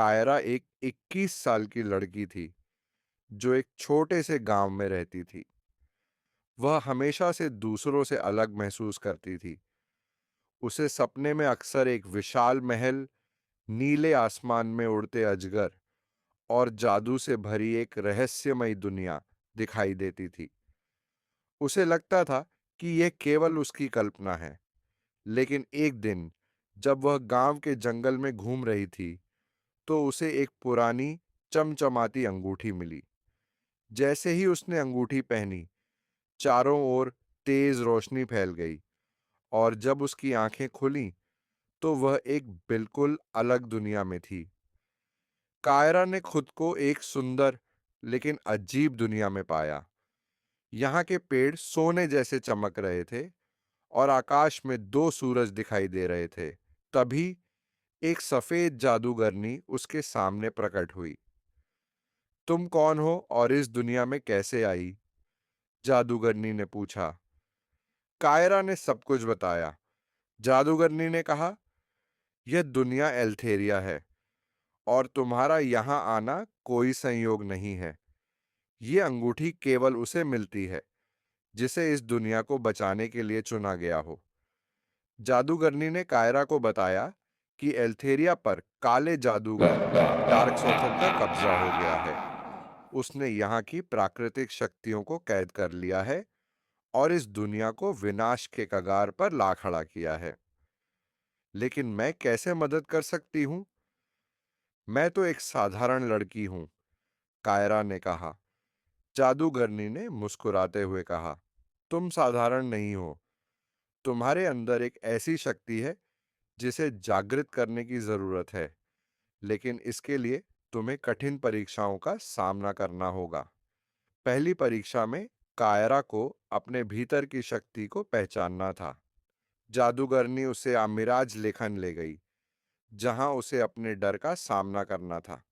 कायरा एक 21 साल की लड़की थी जो एक छोटे से गांव में रहती थी। वह हमेशा से दूसरों से अलग महसूस करती थी। उसे सपने में अक्सर एक विशाल महल, नीले आसमान में उड़ते अजगर और जादू से भरी एक रहस्यमयी दुनिया दिखाई देती थी। उसे लगता था कि यह केवल उसकी कल्पना है। लेकिन एक दिन जब वह गांव के जंगल में घूम रही थी, तो उसे एक पुरानी चमचमाती अंगूठी मिली। जैसे ही उसने अंगूठी पहनी, चारों ओर तेज रोशनी फैल गई और जब उसकी आंखें खुलीं, तो वह एक बिल्कुल अलग दुनिया में थी। कायरा ने खुद को एक सुंदर लेकिन अजीब दुनिया में पाया। यहाँ के पेड़ सोने जैसे चमक रहे थे और आकाश में दो सूरज दिखाई दे रहे थे। तभी एक सफेद जादूगरनी उसके सामने प्रकट हुई। तुम कौन हो और इस दुनिया में कैसे आई? जादूगरनी ने पूछा। कायरा ने सब कुछ बताया। जादूगरनी ने कहा, यह दुनिया एल्थेरिया है और तुम्हारा यहाँ आना कोई संयोग नहीं है। ये अंगूठी केवल उसे मिलती है जिसे इस दुनिया को बचाने के लिए चुना गया हो। जादूगरनी ने कायरा को बताया कि एल्थेरिया पर काले जादूगर डार्क सोथल का कब्जा हो गया है। उसने यहाँ की प्राकृतिक शक्तियों को कैद कर लिया है और इस दुनिया को विनाश के कगार पर ला खड़ा किया है। लेकिन मैं कैसे मदद कर सकती हूँ? मैं तो एक साधारण लड़की हूँ, कायरा ने कहा। जादूगरनी ने मुस्कुराते हुए कहा, तुम साधारण नहीं हो। तुम्हारे अंदर एक ऐसी शक्ति है जिसे जागृत करने की जरूरत है, लेकिन इसके लिए तुम्हें कठिन परीक्षाओं का सामना करना होगा। पहली परीक्षा में कायरा को अपने भीतर की शक्ति को पहचानना था। जादूगरनी उसे अमिराज लेखन ले गई, जहां उसे अपने डर का सामना करना था।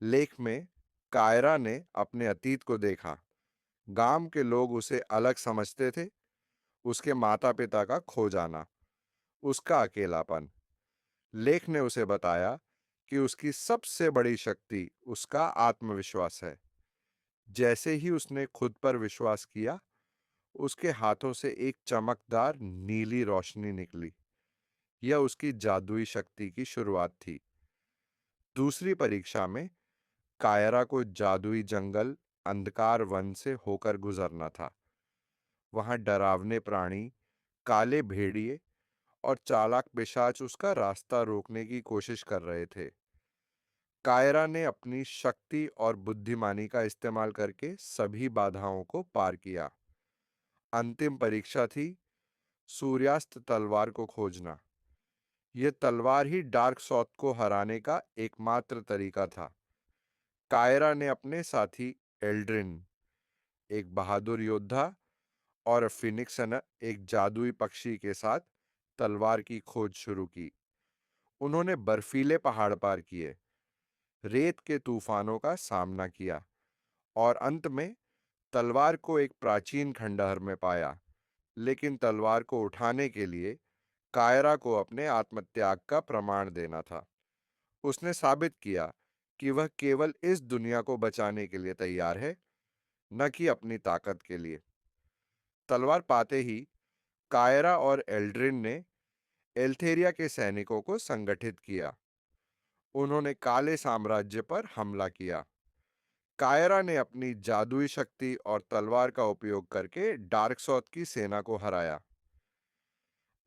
लेख में कायरा ने अपने अतीत को देखा। गांव के लोग उसे अलग समझते थे। उसके माता पिता का खो जाना, उसका अकेलापन। लेख ने उसे बताया कि उसकी सबसे बड़ी शक्ति उसका आत्मविश्वास है। जैसे ही उसने खुद पर विश्वास किया, उसके हाथों से एक चमकदार नीली रोशनी निकली। यह उसकी जादुई शक्ति की शुरुआत थी। दूसरी परीक्षा में कायरा को जादुई जंगल, अंधकार वन से होकर गुजरना था। वहां डरावने प्राणी, काले भेड़िए और चालाक पिशाच उसका रास्ता रोकने की कोशिश कर रहे थे। कायरा ने अपनी शक्ति और बुद्धिमानी का इस्तेमाल करके सभी बाधाओं को पार किया। अंतिम परीक्षा थी सूर्यास्त तलवार को खोजना। यह तलवार ही डार्क सॉथ को हराने का एकमात्र तरीका था। कायरा ने अपने साथी एल्ड्रिन, एक बहादुर योद्धा, और फिनिक्सन, एक जादुई पक्षी के साथ तलवार की खोज शुरू की। उन्होंने बर्फीले पहाड़ पार किए, रेत के तूफानों का सामना किया और अंत में तलवार को एक प्राचीन खंडहर में पाया। लेकिन तलवार को उठाने के लिए कायरा को अपने आत्मत्याग का प्रमाण देना था। उसने साबित किया कि वह केवल इस दुनिया को बचाने के लिए तैयार है, न कि अपनी ताकत के लिए। तलवार पाते ही कायरा और एल्ड्रिन ने एल्थेरिया के सैनिकों को संगठित किया। उन्होंने काले साम्राज्य पर हमला किया। कायरा ने अपनी जादुई शक्ति और तलवार का उपयोग करके डार्कसॉथ की सेना को हराया।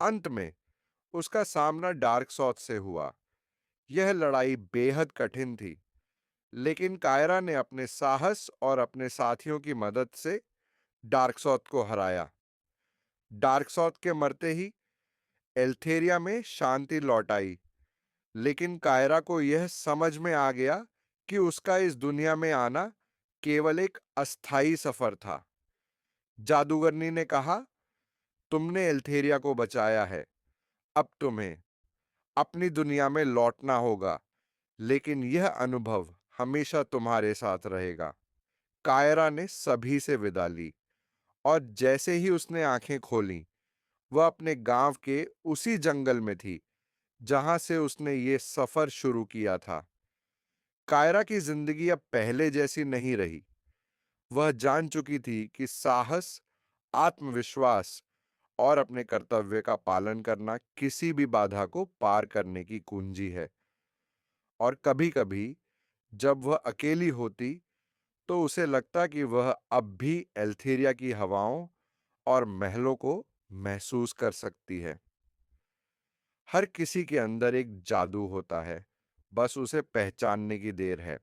अंत में उसका सामना डार्कसॉथ से हुआ। यह लड़ाई बेहद कठिन थी, लेकिन कायरा ने अपने साहस और अपने साथियों की मदद से डार्कसॉथ को हराया। डार्कसॉथ के मरते ही एल्थेरिया में शांति लौट आई, लेकिन कायरा को यह समझ में आ गया कि उसका इस दुनिया में आना केवल एक अस्थाई सफर था। जादूगरनी ने कहा, तुमने एल्थेरिया को बचाया है, अब तुम्हें अपनी दुनिया में लौटना होगा, लेकिन यह अनुभव हमेशा तुम्हारे साथ रहेगा। कायरा ने सभी से विदा ली और जैसे ही उसने आंखें खोलीं, वह अपने गांव के उसी जंगल में थी जहां से उसने ये सफर शुरू किया था। कायरा की जिंदगी अब पहले जैसी नहीं रही। वह जान चुकी थी कि साहस, आत्मविश्वास और अपने कर्तव्य का पालन करना किसी भी बाधा को पार करने की कुंजी है। और कभी-कभी जब वह अकेली होती, तो उसे लगता कि वह अब भी एल्थेरिया की हवाओं और महलों को महसूस कर सकती है। हर किसी के अंदर एक जादू होता है, बस उसे पहचानने की देर है।